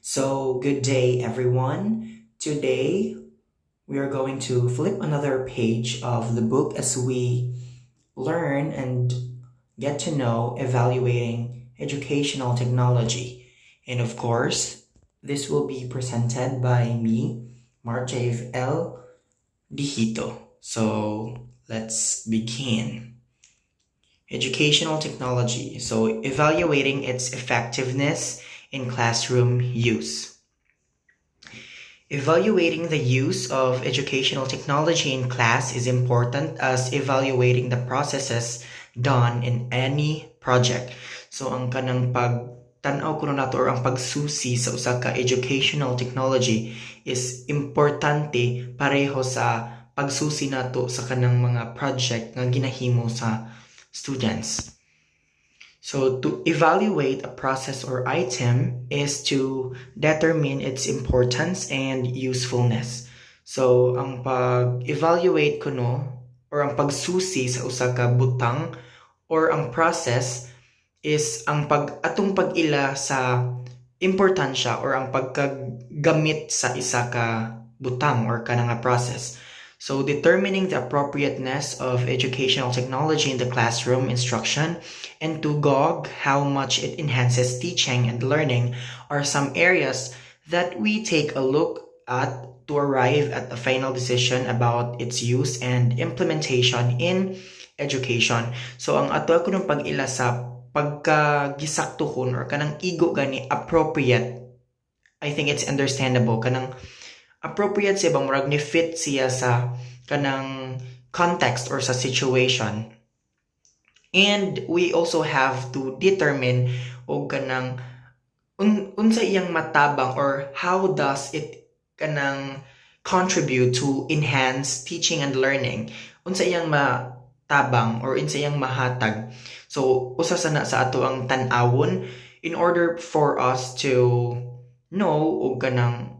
So, good day, everyone. Today, we are going to flip another page of the book as we learn and get to know evaluating educational technology. And of course, this will be presented by me, Jave Dejito. So, let's begin. Educational technology. So, evaluating its effectiveness in classroom use. Evaluating the use of educational technology in class is important as evaluating the processes done in any project. So ang kanang pagtanaw kuno nato or ang pagsusi sa usa ka educational technology is importante pareho sa pagsusi nato sa kanang mga project nga ginahimo sa students. So to evaluate a process or item is to determine its importance and usefulness. So ang pag-evaluate kuno or ang pagsusi sa usa ka butang or ang process is ang atong pag-ila sa importansya or ang pagkagamit sa isa ka butang or kanang process. So determining the appropriateness of educational technology in the classroom instruction and to gauge how much it enhances teaching and learning are some areas that we take a look at to arrive at a final decision about its use and implementation in education. So ang ato ko ng pag-ila sa pagkagisaktuhon or kanang igo gani appropriate, I think it's understandable kanang appropriate siya bang murag ni fit siya sa kanang context or sa situation. And we also have to determine o kanang unsa iyang matabang or how does it kanang contribute to enhance teaching and learning. Unsa iyang matabang or unsa iyang mahatag. So usa sana sa ato ang tan-awon in order for us to know o kanang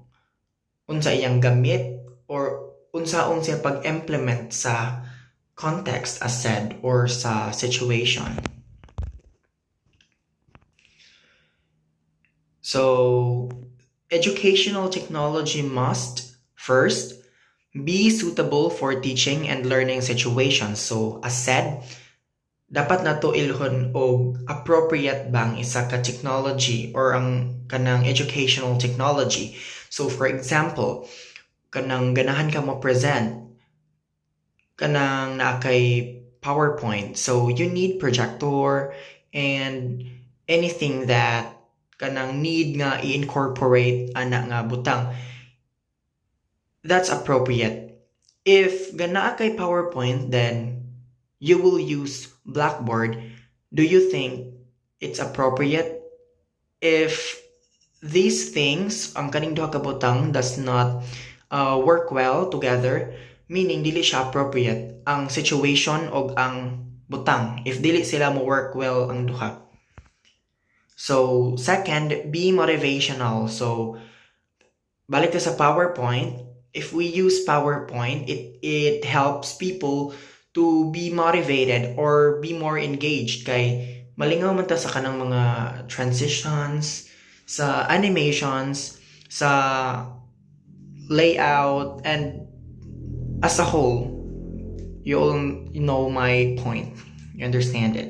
unsa iyang gamit or unsaon siya pag-implement sa context as said or sa situation. So, educational technology must first be suitable for teaching and learning situations. So, as said, dapat nato ilhon og appropriate bang isa ka technology or ang kanang educational technology. So for example, kanang ganahan ka mo present kanang naa kay PowerPoint. So you need projector and anything that kanang need nga i-incorporate ana nga butang. That's appropriate. If gana kay PowerPoint, then you will use Blackboard. Do you think it's appropriate? If these things, ang kaning duha ka butang does not work well together, meaning dili siya appropriate ang situation og ang butang if dili sila mo work well ang duha. So second, be motivational. So balik ta sa PowerPoint, if we use PowerPoint, it helps people to be motivated or be more engaged kay malingaw man ta sa kanang mga transitions, sa animations, sa layout, and as a whole, you all know my point. You understand it.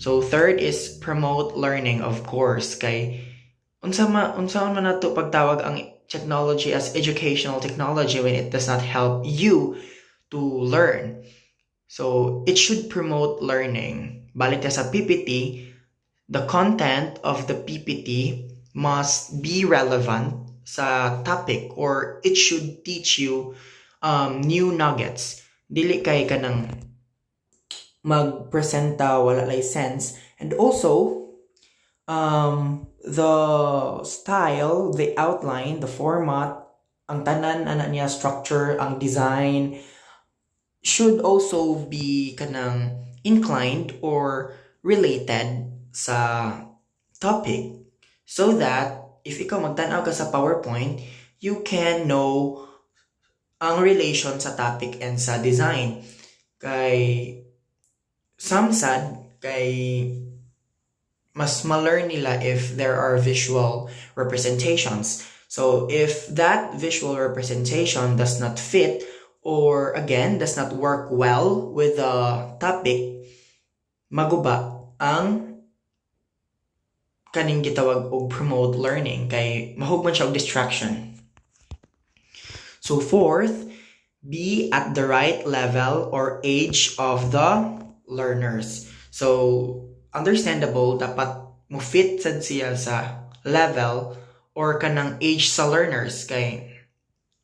So third is promote learning, of course. Kay unsaon man nato pagtawag ang technology as educational technology when it does not help you to learn. So it should promote learning. Balik ta sa PPT, the content of the PPT must be relevant sa topic or it should teach you new nuggets. Dili kay kanang magpresenta wala license. And also the style, the outline, the format, ang tanan ana niya structure, ang design should also be kanang inclined or related sa topic so that if ikaw magtanaw ka sa PowerPoint, you can know ang relation sa topic and sa design. Kay samsad kay mas ma-learn nila if there are visual representations. So if that visual representation does not fit or again does not work well with the topic, maguba ang kaning gitawag og promote learning kay mahugman siya og distraction. So fourth, be at the right level or age of the learners. So understandable dapat mo fit sad siya sa level or kanang age sa learners kay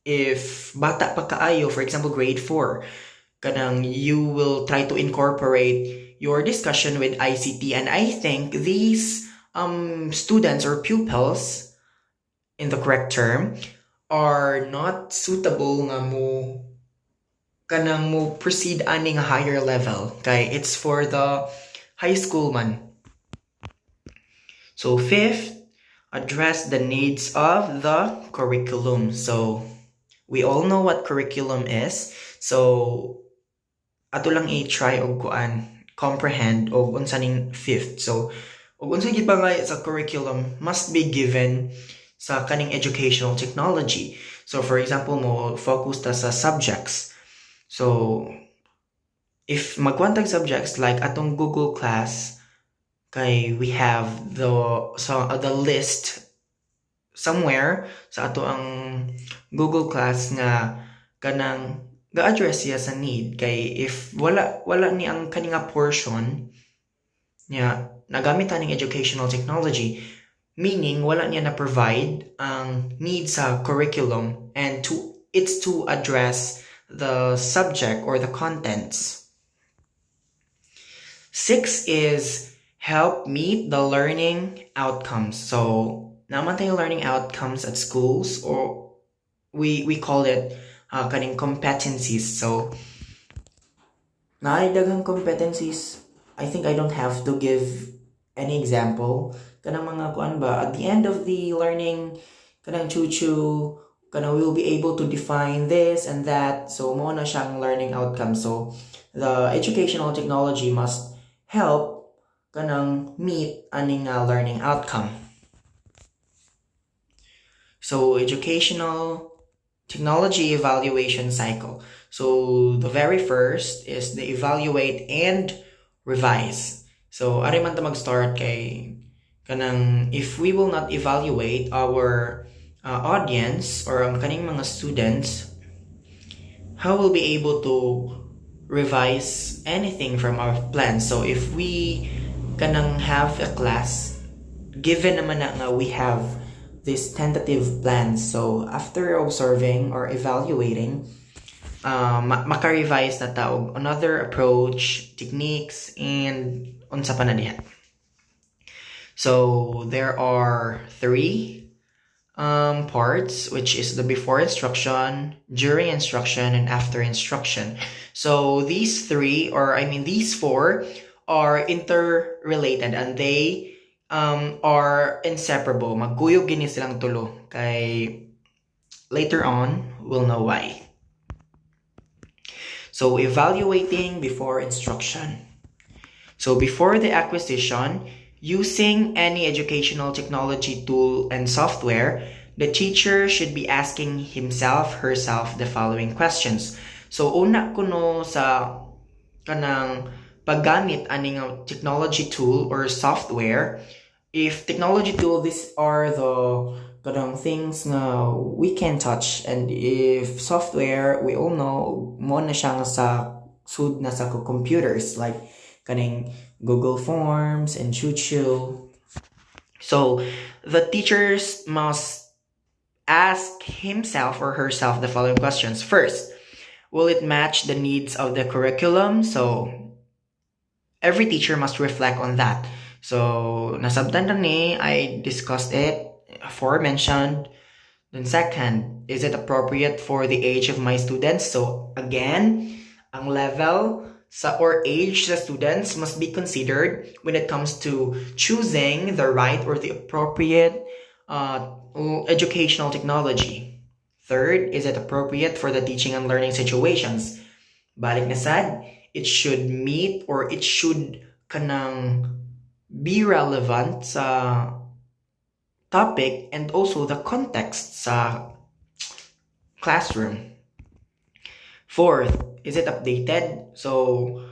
if bata pa kaayo, for example grade 4, kanang you will try to incorporate your discussion with ICT, and I think these students or pupils, in the correct term, are not suitable nga mo kanang mo proceed aning higher level kay it's for the high school man. So fifth, address the needs of the curriculum. So we all know what curriculum is. So ato lang i-try og comprehend og unsa ning fifth. So og unsa gid ba nga sa curriculum must be given sa kaning educational technology. So for example mo focus ta sa subjects. So if magwantag subjects like atong Google class kay we have the list somewhere sa ato ang Google class nga kanang ga-address siya sa need kay if wala ni ang kaninga portion niya nagamit aning educational technology, meaning wala niya na provide ang need sa curriculum and it's to address the subject or the contents. 6 is help meet the learning outcomes. So naman tayo learning outcomes at schools, or we call it kaning competencies. So daghang competencies. I think I don't have to give any example. Kanang mga kuan ba at the end of the learning, kanang chuchu, kanang we will be able to define this and that. So mo na siyang learning outcome. So the educational technology must help kanang meet aning learning outcome. So educational technology evaluation cycle. So the very first is the evaluate and revise. So ari man ta mag-start kay kanang if we will not evaluate our audience or ang kaning mga students, how will we be able to revise anything from our plan? So if we kanang have a class, given naman na nga we have this tentative plan, so after observing or evaluating, maka-revise na ta og another approach, techniques, and unsa pa na diha. So there are 3 parts, which is the before instruction, during instruction, and after instruction. So these 4 are interrelated and they are inseparable. Magkuyog gini silang tulo kay later on we'll know why. So evaluating before instruction. So before the acquisition, using any educational technology tool and software, the teacher should be asking herself the following questions. So una kuno sa kanang paggamit aning technology tool or software, if technology tool, these are the kanang things na we can touch, and if software, we all know mo na siya sa sud na sa computers like kaning Google Forms and Chuchu. So the teachers must ask himself or herself the following questions. First, will it match the needs of the curriculum? So every teacher must reflect on that. So nasabtan na ni, I discussed it, aforementioned. Then second, is it appropriate for the age of my students? So again, ang level or age sa students must be considered when it comes to choosing the right or the appropriate educational technology. Third, is it appropriate for the teaching and learning situations? Balik na sad, it should meet or it should kanang be relevant sa topic and also the context sa classroom. Fourth, is it updated? So,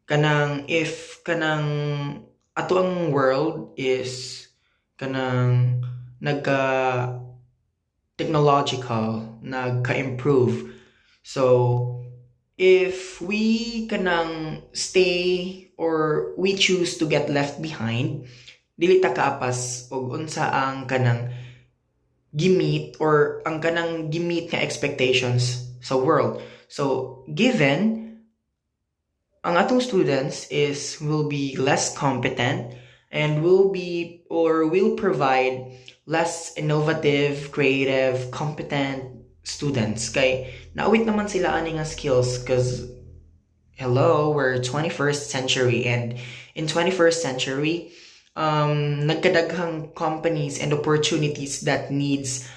kanang if kanang ato ang world is kanang nagka technological, nagka-improve. So, if we kanang stay or we choose to get left behind, dili ta kaapas og unsa ang kanang gimit or ang kanang gimit nga expectations sa world. So, given ang atong students is will be less competent and will provide less innovative, creative, competent students. Kay naawit naman sila ani nga skills because hello, we're 21st century and in 21st century, nagkadaghang companies and opportunities that needs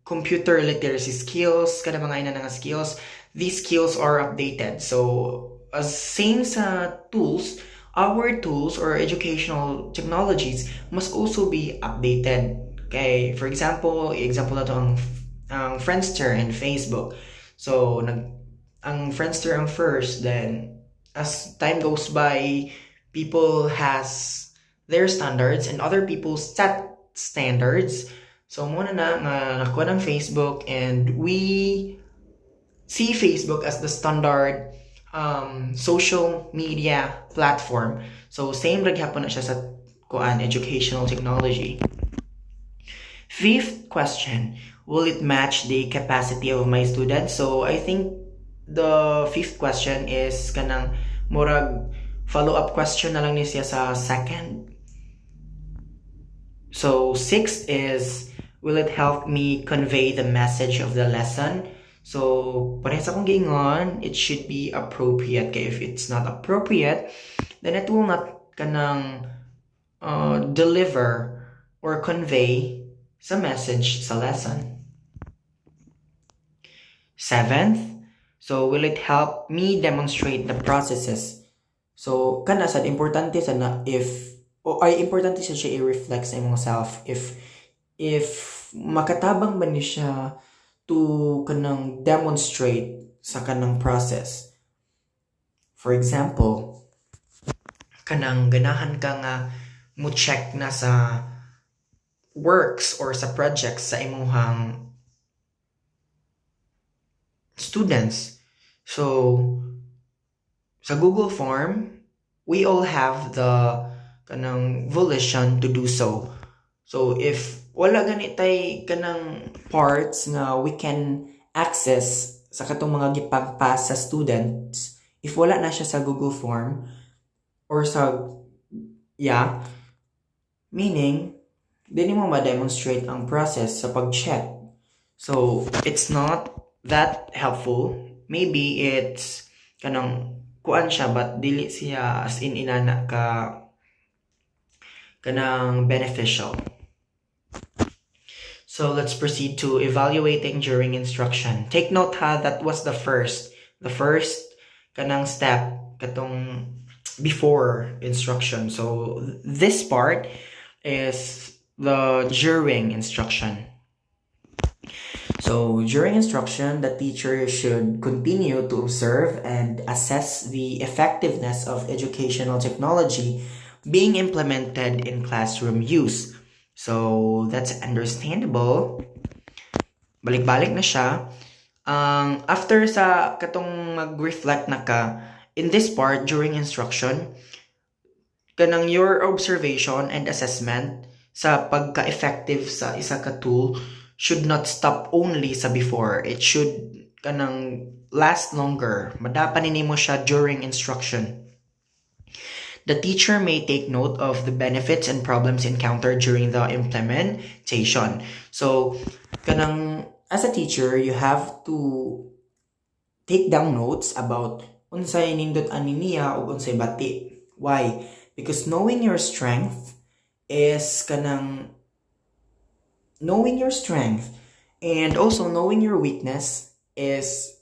computer literacy skills, kada mga ina nga skills. These skills are updated. So, as same sa tools, our tools or educational technologies must also be updated. Okay, for example na to ang Friendster and Facebook. So, ang Friendster ang first, then as time goes by, people has their standards and other people set standards. So, muna na nga nakuha ng Facebook and we see Facebook as the standard social media platform. So, same raghapon na siya sa educational technology. Fifth question, will it match the capacity of my students? So, I think the fifth question is kanang murag follow-up question na lang ni siya sa second. So, sixth is, will it help me convey the message of the lesson? So, parehas akong giingon, it should be appropriate. Kaya if it's not appropriate, then it will not kanang deliver or convey sa message sa lesson. Seventh, so will it help me demonstrate the processes? So, kana sad importante sa na importante sa siya i-reflect sa imong self if makatabang ba ni siya to kanang demonstrate sa kanang process. For example, kanang ganahan ka nga mo check na sa works or sa projects sa imuhang students. So, sa Google Form, we all have the kanang volition to do so. So, if wala ganitay kanang parts nga we can access sa katong mga gipagpass sa students, if wala na siya sa Google Form or sa meaning dili mo ma-demonstrate ang process sa pag-check. So, it's not that helpful. Maybe it's kanang kuan siya but dili siya as in inana ka kanang beneficial. So let's proceed to evaluating during instruction. Take note that was the first kanang step katong before instruction. So this part is the during instruction. So during instruction, the teacher should continue to observe and assess the effectiveness of educational technology being implemented in classroom use. So, that's understandable. Balik-balik na siya. After sa katong mag-reflect na ka, in this part, during instruction, kanang your observation and assessment sa pagka-effective sa isa ka tool should not stop only sa before. It should kanang last longer. Madapan nimo siya during instruction. The teacher may take note of the benefits and problems encountered during the implementation. So, kanang as a teacher, you have to take down notes about unsay nindot ani niya o unsay bati. Why? Because knowing your strength and also knowing your weakness is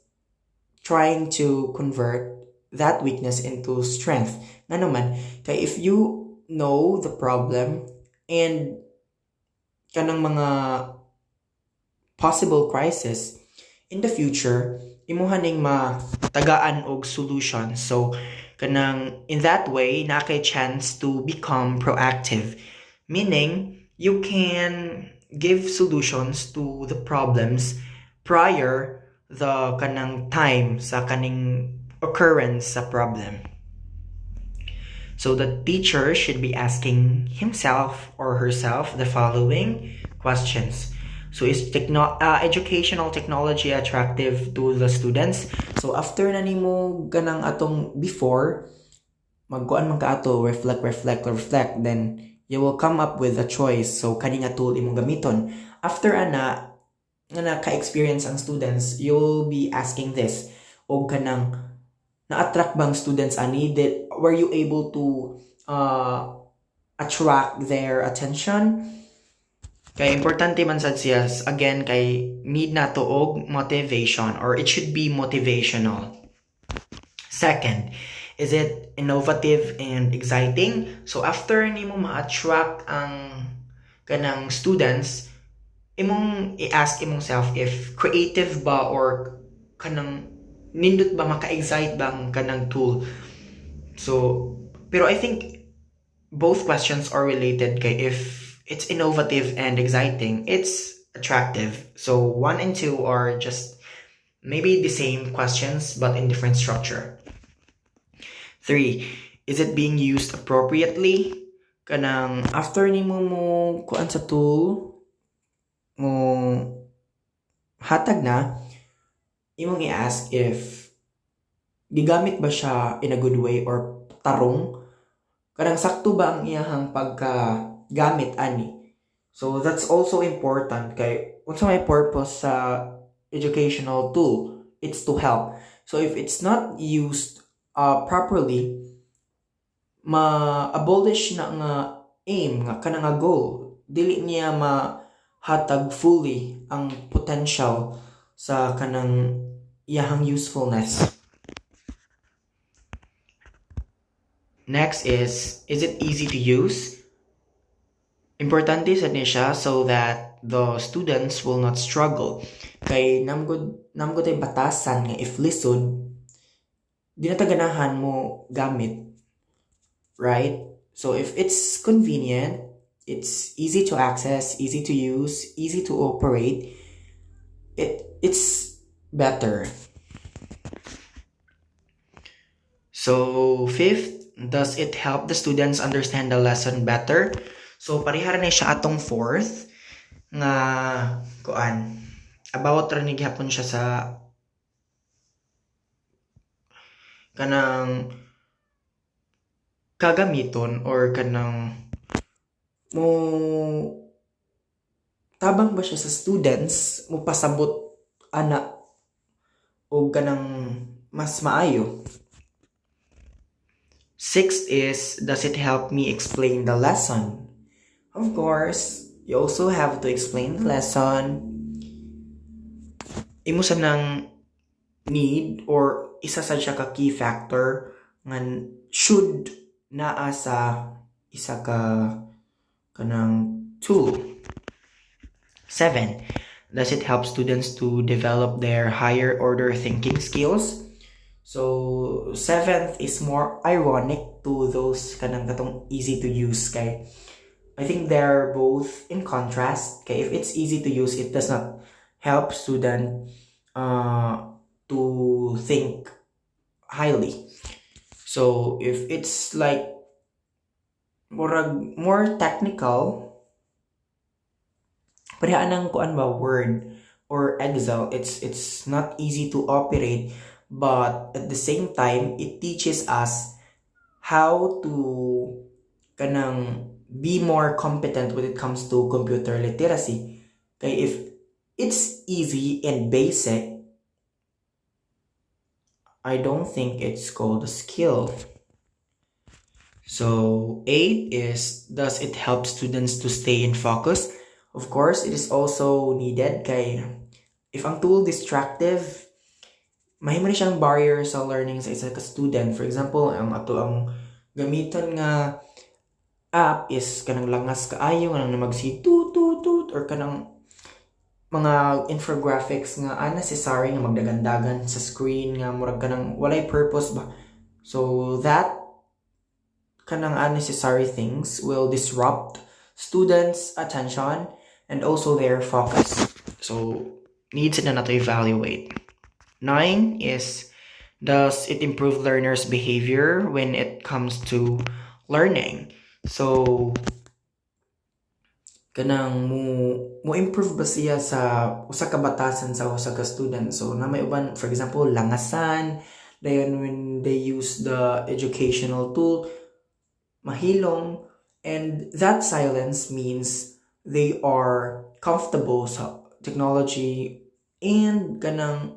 trying to convert that weakness into strength. Nga naman, kay if you know the problem and kanang mga possible crisis in the future, imuha ning matagaan og solution. So kanang in that way na kay chance to become proactive, meaning you can give solutions to the problems prior the kanang time sa kaning occurrence sa problem. So the teacher should be asking himself or herself the following questions. So is educational technology attractive to the students? So after na nimo ganang atong before, magkuan man ka ato, reflect, then you will come up with a choice. So kani nga tool imong gamiton. After ana nga naka-experience ang students, you'll be asking this, o kanang na-attract bang students ani? Were you able to attract their attention? Kay importante man sad siya, again, kay need na to og motivation, or it should be motivational. Second, is it innovative and exciting? So after nimo ma-attract ang kanang students, imong i-ask imong self if creative ba or kanang nindot ba, maka-excite ba ang kanang tool. So pero I think both questions are related, kay if it's innovative and exciting, it's attractive. So 1 and 2 are just maybe the same questions but in different structure. 3, is it being used appropriately? Kanang after nimo mo kuan sa tool mo hatag na, imong i-ask if gigamit ba siya in a good way or tarong, kanang sakto ba ang iyahang pagkagamit ani. So that's also important, kay unsa may purpose sa educational tool, it's to help. So if it's not used properly, ma-abolish na nga aim nga kanang nga goal, dili niya mahatag fully ang potential sa kanang iyahang usefulness. Next is it easy to use? Importante sa niya so that the students will not struggle. Kay namgod ay batasan nga if lisod, di na taganahan mo gamit. Right? So if it's convenient, it's easy to access, easy to use, easy to operate, it's better. So 5th, does it help the students understand the lesson better? So parihara na siya atong 4th nga kuan about ra ni gihapon siya sa kanang kagamiton or kanang mo tabang ba siya sa students, mo pasabot ana o kanang mas maayo. 6th is, does it help me explain the lesson? Of course, you also have to explain the lesson. Imo sa nang need or isa sa siya ka key factor nga should naa sa isa ka kanang tool. 7, does it help students to develop their higher order thinking skills? So 7th is more ironic to those kanang katong easy to use, kay I think they're both in contrast. Kay if it's easy to use, it does not help student to think highly. So if it's like more technical, parehas nang kuan ba Word or Excel, it's not easy to operate, but at the same time it teaches us how to kanang be more competent when it comes to computer literacy. Kay if it's easy and basic, I don't think it's called a skill. So 8 is, does it help students to stay in focus? Of course, it is also needed, kay if ang tool distractive, mahimo ni siyang barrier sa learning sa isa ka student. For example, ang gamiton nga app is kanang langas kaayo, kanang namagsi tut tut tut, or kanang mga infographics nga unnecessary nga magdagandagan sa screen nga murag kanang walay purpose ba. So that kanang unnecessary things will disrupt students' attention and also their focus. So needs na to evaluate. 9 is, does it improve learners' behavior when it comes to learning? So kanang mo improve ba siya sa usa ka batasan sa usa ka student. So na may uban, for example, langasan dayon when they use the educational tool, mahilong, and that silence means they are comfortable sa technology and kanang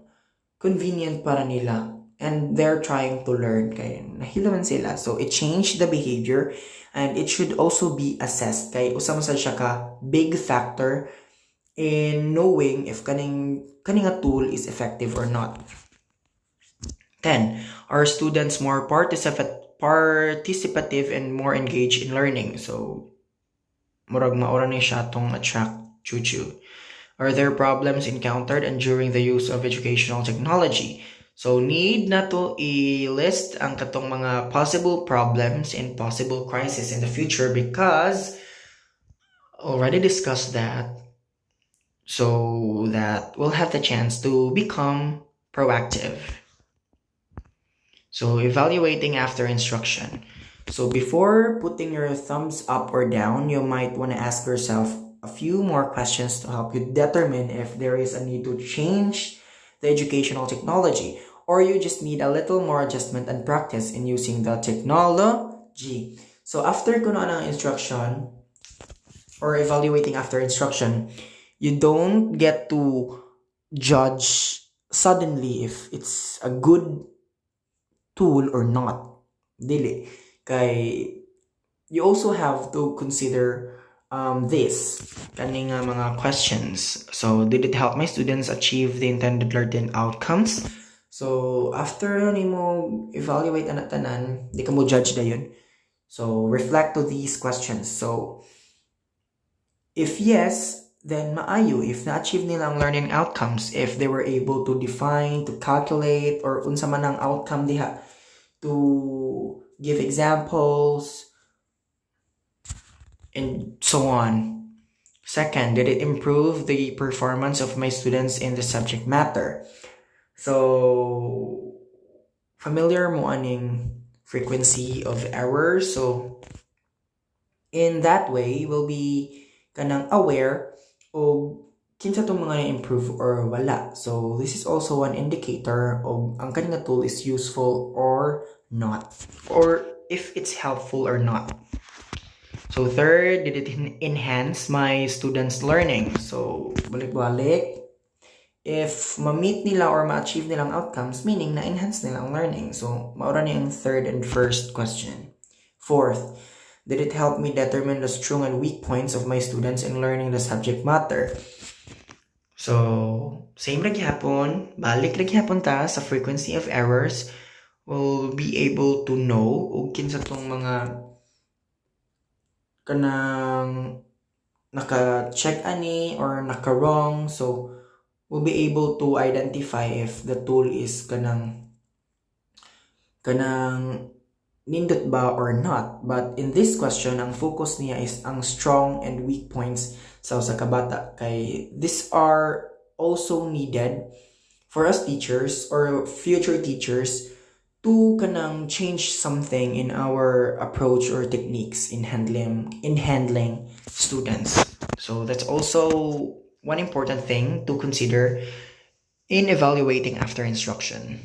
convenient para nila, and they're trying to learn kay nahilaman sila. So it changed the behavior, and it should also be assessed kay usa man sad siya ka big factor in knowing if kaning nga tool is effective or not. 10, are students more participative and more engaged in learning? So murag maura ni siya tong attract chuchu. Are there problems encountered and during the use of educational technology? So need na to i-list ang katong mga possible problems and possible crises in the future, because already discussed that, so that we'll have the chance to become proactive. So evaluating after instruction. So before putting your thumbs up or down, you might want to ask yourself a few more questions to help you determine if there is a need to change the educational technology, or you just need a little more adjustment and practice in using the technology. So after kuno ang instruction or evaluating after instruction, you don't get to judge suddenly if it's a good tool or not. Dili. Kay you also have to consider this kaning mga questions. So did it help my students achieve the intended learning outcomes? So after nimo evaluate ana tanan, di ka mo judge dayon. So reflect to these questions. So if yes, then maayo if na-achieve nila ang learning outcomes, if they were able to define, to calculate, or unsa man ang outcome diha, to give examples, and so on. Second, did it improve the performance of my students in the subject matter? So familiar mo aning frequency of error. So in that way, we'll be kanang aware of kinsa tong mga na-improve or wala. So this is also an indicator of ang kanina tool is useful or not, or if it's helpful or not. So third, did it enhance my students' learning? So balik-balik, if ma-meet nila or ma-achieve nilang outcomes, meaning na-enhance nilang learning. So maura ni ang third and first question. Fourth, did it help me determine the strong and weak points of my students in learning the subject matter? So same lagi hapon, balik lagi hapon ta sa frequency of errors. We'll be able to know og kinsa tong mga kanang naka-check ani or naka-wrong. So we'll be able to identify if the tool is kanang nindot ba or not. But in this question, ang focus niya is ang strong and weak points sa usa ka bata, kay these are also needed for us teachers or future teachers to kanang change something in our approach or techniques in handling students. So that's also one important thing to consider in evaluating after instruction.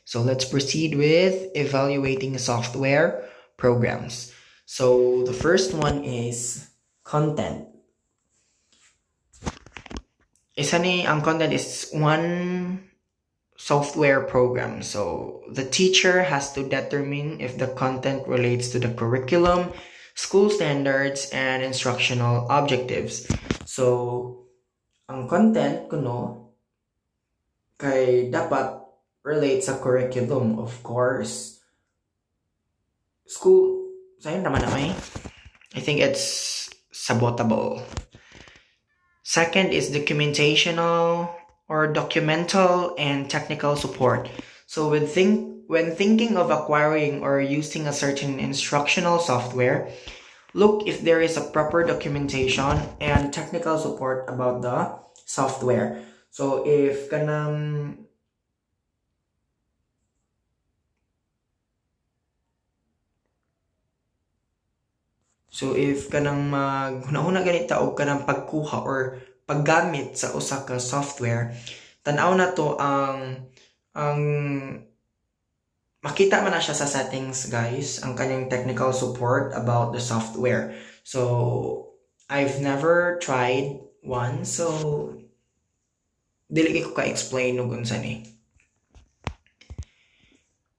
So let's proceed with evaluating software programs. So the first one is content. Ang content is one software program. So the teacher has to determine if the content relates to the curriculum, school standards, and instructional objectives. So ang content kuno kay dapat relate sa curriculum, of course. School, sa'yo naman na may. I think it's sabotable. Second is documentational or documental and technical support. So when thinking of acquiring or using a certain instructional software, look if there is a proper documentation and technical support about the software. So if kanang maghunahuna ganita og kanang pagkuha or paggamit sa usa ka software, tan-aw na to ang makita man na siya sa settings, guys, ang kanyang technical support about the software. So I've never tried one, so dili ko ka-explain og unsa ni.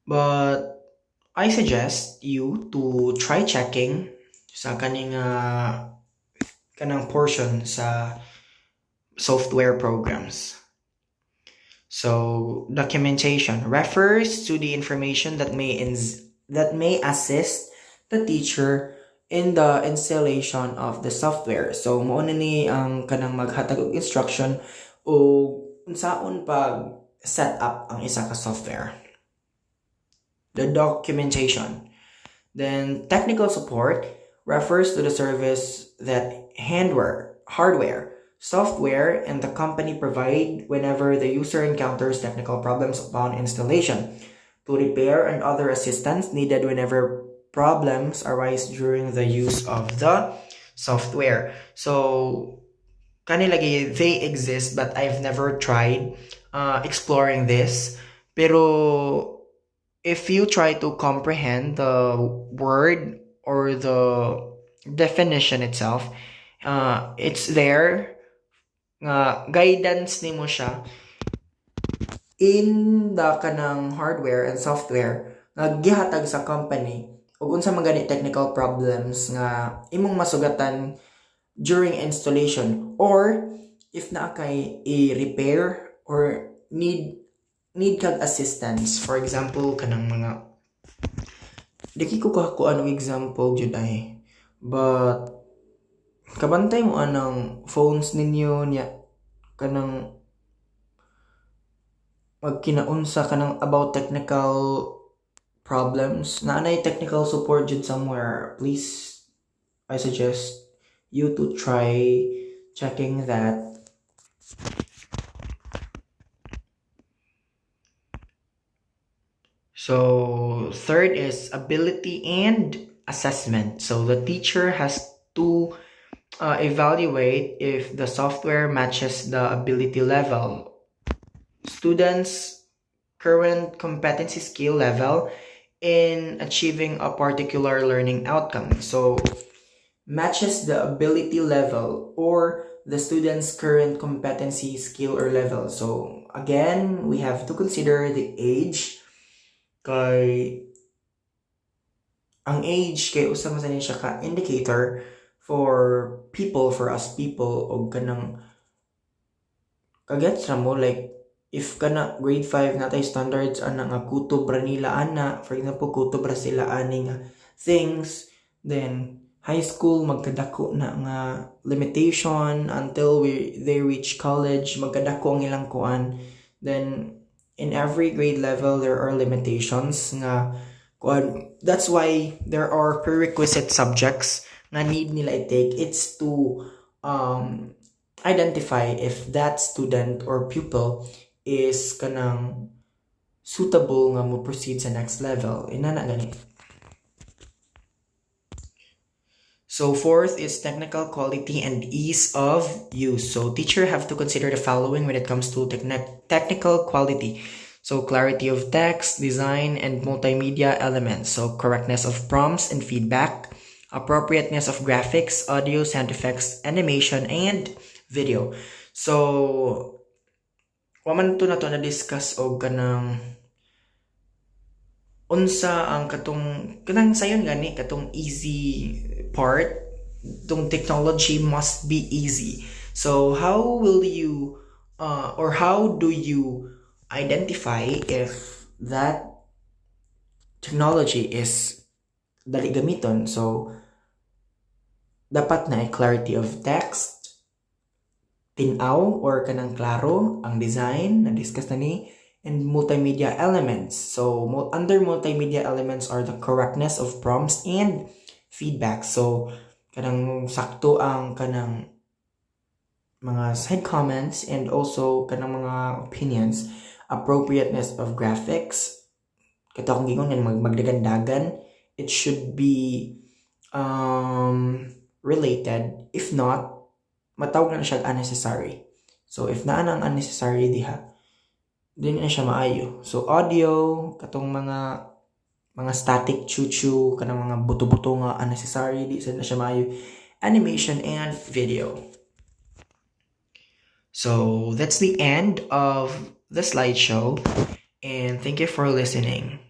But I suggest you to try checking sa kanang portion sa software programs. So documentation refers to the information that may assist the teacher in the installation of the software. So mao na ni ang kanang maghatag og instruction o unsaon pag set up ang isa ka software. The documentation. Then technical support refers to the service that hardware, software, and the company provide whenever the user encounters technical problems upon installation, to repair and other assistance needed whenever problems arise during the use of the software. So kanilagi they exist, but I've never tried exploring this. Pero if you try to comprehend the word or the definition itself, it's there. Guidance nimo siya in the kanang hardware and software nga gihatag sa company ug unsa man gani technical problems nga imong masugatan during installation, or if naa kay i-repair or need kag assistance. For example, kanang mga diki ko kakuan og example jud ay, but kabantay mo anang phones ninyo niya kanang magkinaunsa kanang about technical problems na anay technical support jud somewhere. Please, I suggest you to try checking that. So third is ability and assessment. So the teacher has to evaluate if the software matches the ability level, students' current competency skill level in achieving a particular learning outcome. So matches the ability level or the student's current competency skill or level. So again, we have to consider the age. Kay ang age kay usa man siya ka indicator for us people og kanang kagets ra mo, like if kana grade 5 natay standards ana nga kutob ra nila ana, for example kutob ra sila ani nga things, then high school magkadako na nga limitation until they reach college, magkadako ang ilang kuan. Then in every grade level there are limitations nga kuan. That's why there are prerequisite subjects nga need nila i-take. It's to identify if that student or pupil is kanang suitable nga mo proceed sa next level. Inana gani. So fourth is technical quality and ease of use. So teacher have to consider the following when it comes to technical quality. So clarity of text, design, and multimedia elements. So correctness of prompts and feedback, appropriateness of graphics, audio, sound effects, animation, and video. So waman to na to na-discuss og kanang unsa ang kanang sayon gani katong easy part. Tong technology must be easy. So how will you or how do you identify if that technology is dali gamiton. So, dapat na clarity of text, tinaw or kanang klaro ang design na discuss na ni, and multimedia elements. So under multimedia elements are the correctness of prompts and feedback. So kanang sakto ang kanang mga side comments and also kanang mga opinions, appropriateness of graphics, kato akong gingon nga magdagandagan, it should be related. If not, matawag na siya unnecessary. So if naa nang unnecessary diha, din na siya maayo. So audio, katong mga static chuchu, kanang mga buto-buto nga unnecessary, di na siya maayo. Animation and video. So that's the end of the slideshow, and thank you for listening.